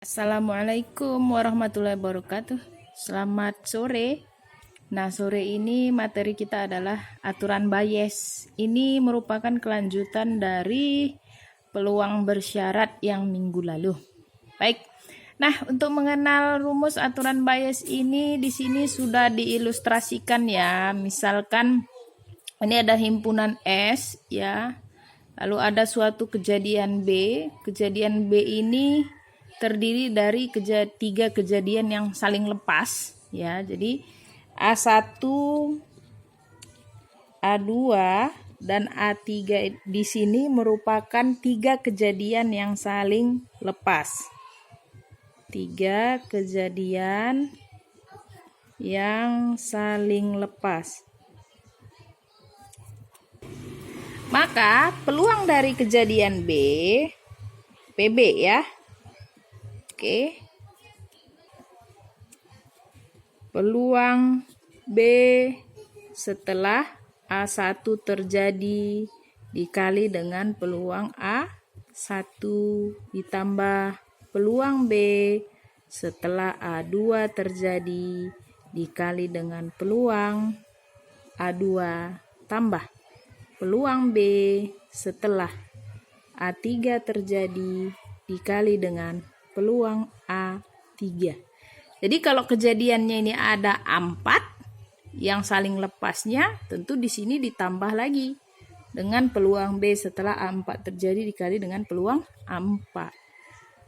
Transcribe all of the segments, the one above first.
Assalamualaikum warahmatullahi wabarakatuh. Selamat sore. Nah, sore ini materi kita adalah aturan Bayes. Ini merupakan kelanjutan dari peluang bersyarat yang minggu lalu. Baik. Nah, untuk mengenal rumus aturan Bayes ini di sini sudah diilustrasikan ya. Misalkan ini ada himpunan S ya. Lalu ada suatu kejadian B. Kejadian B ini terdiri dari tiga kejadian yang saling lepas ya. Jadi A1, A2 dan A3 di sini merupakan tiga kejadian yang saling lepas. Tiga kejadian yang saling lepas. Maka peluang dari kejadian B, PB ya. Oke. Peluang B setelah A1 terjadi dikali dengan peluang A1 ditambah peluang B setelah A2 terjadi dikali dengan peluang A2 tambah peluang B setelah A3 terjadi dikali dengan peluang A3. Jadi kalau kejadiannya ini ada 4 yang saling lepasnya, tentu di sini ditambah lagi dengan peluang B setelah A4 terjadi dikali dengan peluang A4.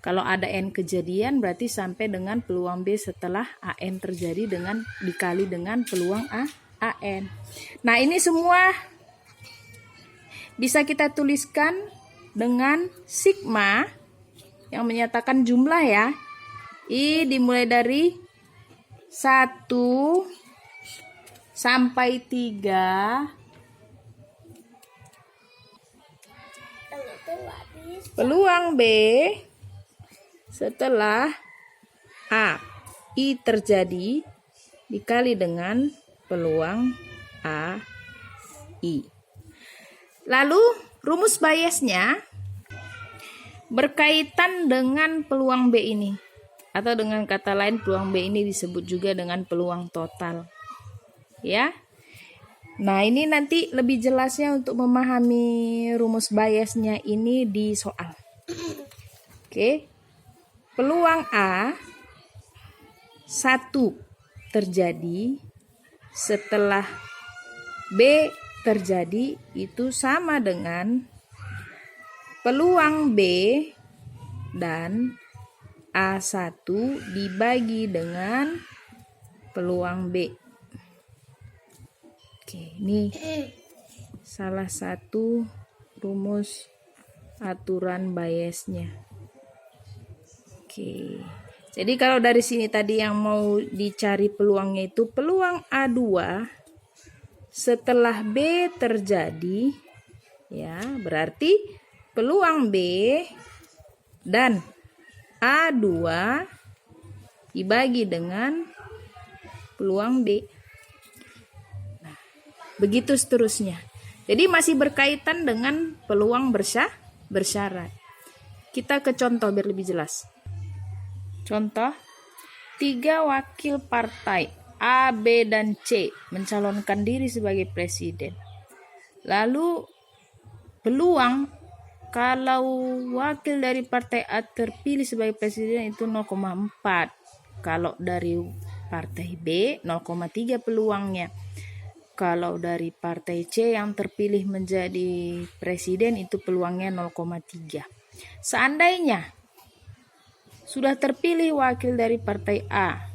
Kalau ada N kejadian berarti sampai dengan peluang B setelah AN terjadi dengan dikali dengan peluang AN. Nah, ini semua bisa kita tuliskan dengan sigma yang menyatakan jumlah ya. I dimulai dari 1 sampai 3. Peluang B setelah A I terjadi dikali dengan peluang A I. Lalu rumus Bayesnya berkaitan dengan peluang B ini, atau dengan kata lain peluang B ini disebut juga dengan peluang total ya. Nah, ini nanti lebih jelasnya untuk memahami rumus Bayesnya ini di soal. Oke. Peluang A 1 terjadi setelah B terjadi itu sama dengan peluang B dan A1 dibagi dengan peluang B. Oke, ini salah satu rumus aturan Bayesnya. Oke. Jadi kalau dari sini tadi yang mau dicari peluangnya itu peluang A2 setelah B terjadi ya, berarti peluang B dan A2 dibagi dengan peluang B. Nah, begitu seterusnya. Jadi masih berkaitan dengan peluang bersyarat. Kita ke contoh biar lebih jelas. Contoh, 3 wakil partai A, B, dan C mencalonkan diri sebagai presiden. Lalu peluang kalau wakil dari partai A terpilih sebagai presiden itu 0,4. Kalau dari partai B 0,3 peluangnya. Kalau dari partai C yang terpilih menjadi presiden itu peluangnya 0,3. Seandainya sudah terpilih wakil dari partai A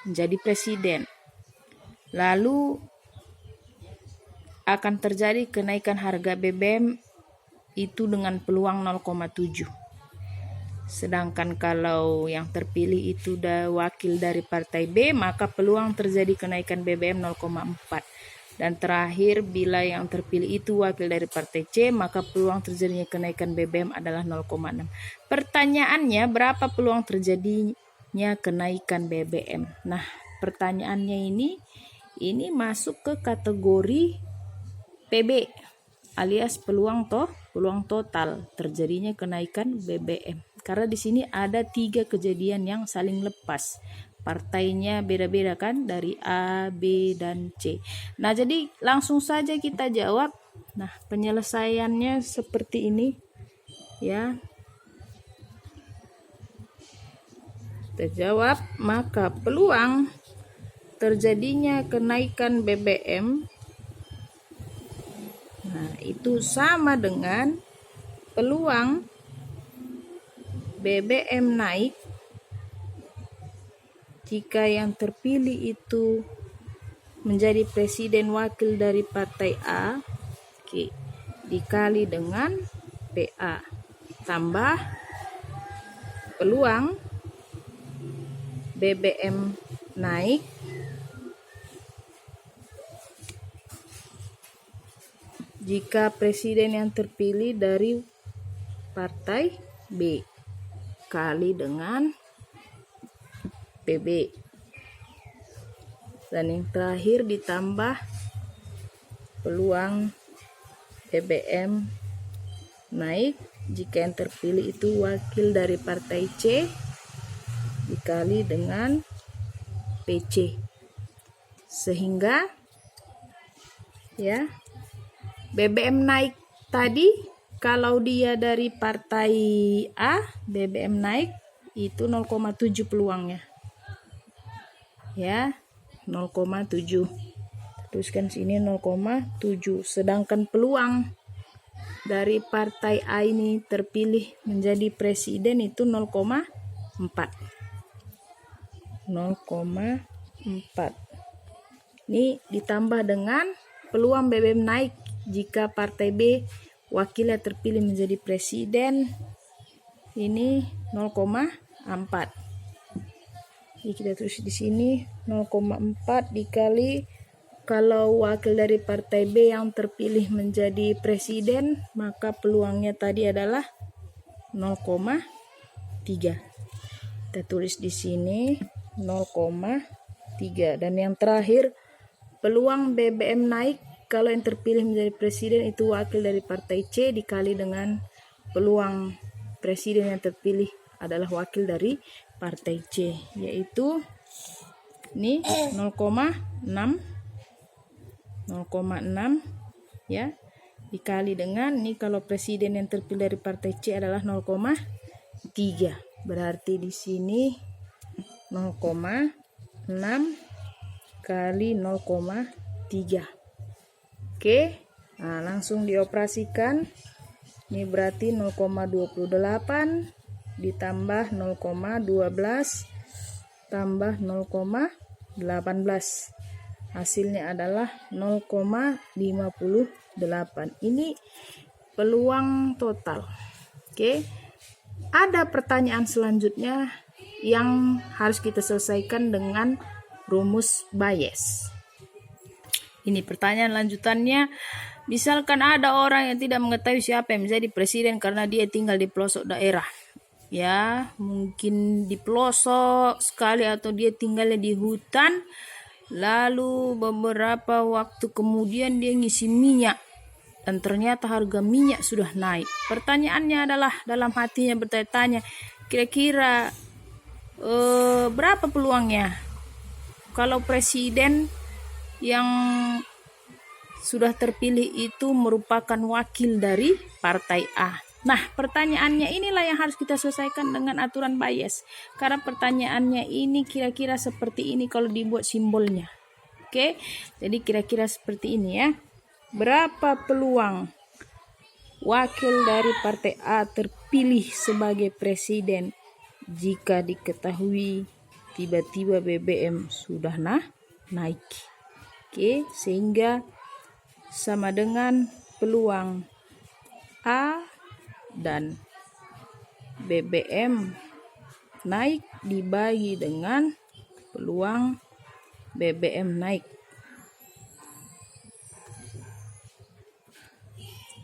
menjadi presiden, lalu akan terjadi kenaikan harga BBM itu dengan peluang 0,7. Sedangkan kalau yang terpilih itu wakil dari partai B, maka peluang terjadi kenaikan BBM 0,4. Dan terakhir, bila yang terpilih itu wakil dari partai C, maka peluang terjadinya kenaikan BBM adalah 0,6. Pertanyaannya, berapa peluang terjadinya kenaikan BBM? Nah, pertanyaannya ini masuk ke kategori PB alias peluang total terjadinya kenaikan BBM. Karena di sini ada 3 kejadian yang saling lepas. Partainya beda-beda kan, dari A, B, dan C. Nah, jadi langsung saja kita jawab. Nah, penyelesaiannya seperti ini ya. Kita jawab, maka peluang terjadinya kenaikan BBM, nah itu sama dengan peluang BBM naik jika yang terpilih itu menjadi presiden wakil dari partai A, oke, dikali dengan PA tambah peluang BBM naik jika presiden yang terpilih dari partai B kali dengan PB, dan yang terakhir ditambah peluang BBM naik jika yang terpilih itu wakil dari partai C dikali dengan PC, sehingga ya BBM naik tadi kalau dia dari partai A, BBM naik itu 0,7 peluangnya ya, 0,7. Teruskan sini 0,7, sedangkan peluang dari partai A ini terpilih menjadi presiden itu 0,4. Ini ditambah dengan peluang BBM naik jika partai B wakilnya terpilih menjadi presiden, ini 0,4. Jadi kita tulis di sini 0,4 dikali kalau wakil dari partai B yang terpilih menjadi presiden, maka peluangnya tadi adalah 0,3. Kita tulis di sini 0,3, dan yang terakhir peluang BBM naik kalau yang terpilih menjadi presiden itu wakil dari partai C dikali dengan peluang presiden yang terpilih adalah wakil dari partai C, yaitu ini 0,6 ya, dikali dengan ini kalau presiden yang terpilih dari partai C adalah 0,3. Berarti di sini 0,6 kali 0,3. Oke, nah langsung dioperasikan. Ini berarti 0,28 ditambah 0,12 tambah 0,18. Hasilnya adalah 0,58. Ini peluang total. Oke. Ada pertanyaan selanjutnya yang harus kita selesaikan dengan rumus Bayes. Ini pertanyaan lanjutannya. Misalkan ada orang yang tidak mengetahui siapa yang menjadi presiden karena dia tinggal di pelosok daerah. Ya, mungkin di pelosok sekali atau dia tinggalnya di hutan. Lalu beberapa waktu kemudian dia ngisi minyak. Dan ternyata harga minyak sudah naik. Pertanyaannya adalah dalam hatinya bertanya-tanya, kira-kira berapa peluangnya kalau presiden yang sudah terpilih itu merupakan wakil dari partai A. Nah, pertanyaannya inilah yang harus kita selesaikan dengan aturan Bayes. Karena pertanyaannya ini kira-kira seperti ini kalau dibuat simbolnya. Oke, jadi kira-kira seperti ini ya. Berapa peluang wakil dari partai A terpilih sebagai presiden jika diketahui tiba-tiba BBM sudah naik? Oke, sehingga sama dengan peluang A dan BBM naik dibagi dengan peluang BBM naik.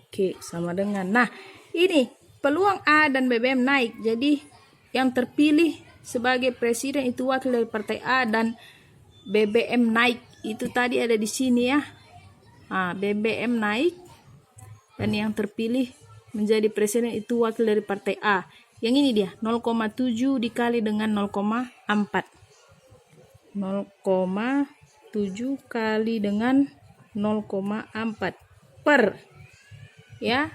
Oke, sama dengan. Nah, ini peluang A dan BBM naik. Jadi yang terpilih sebagai presiden itu wakil dari partai A dan BBM naik. Itu tadi ada di sini ya. Nah, BBM naik dan yang terpilih menjadi presiden itu wakil dari partai A. Yang ini dia, 0,7 dikali dengan 0,4. 0,7 kali dengan 0,4 per, ya,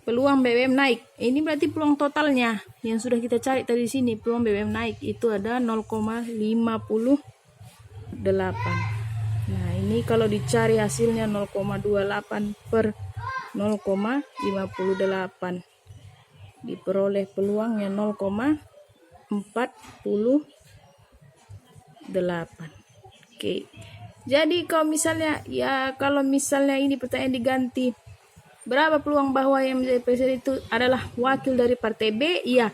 peluang BBM naik. Ini berarti peluang totalnya yang sudah kita cari tadi sini. Peluang BBM naik itu ada 0,58. Nah, ini kalau dicari hasilnya 0,28 per 0,58. Diperoleh peluangnya 0,48. Oke. Jadi kalau misalnya ini pertanyaan diganti, berapa peluang bahwa yang menjadi presiden itu adalah wakil dari partai B? Iya.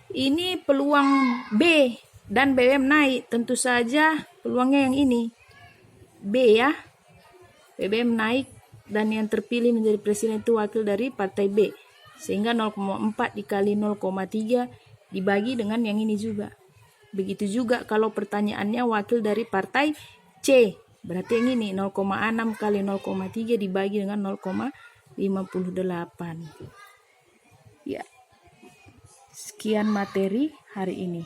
Ini peluang B dan BBM naik. Tentu saja peluangnya yang ini. B ya. BBM naik dan yang terpilih menjadi presiden itu wakil dari partai B. Sehingga 0,4 dikali 0,3 dibagi dengan yang ini juga. Begitu juga kalau pertanyaannya wakil dari partai C. Berarti yang ini 0,6 kali 0,3 dibagi dengan 0,58. Ya. Sekian materi hari ini.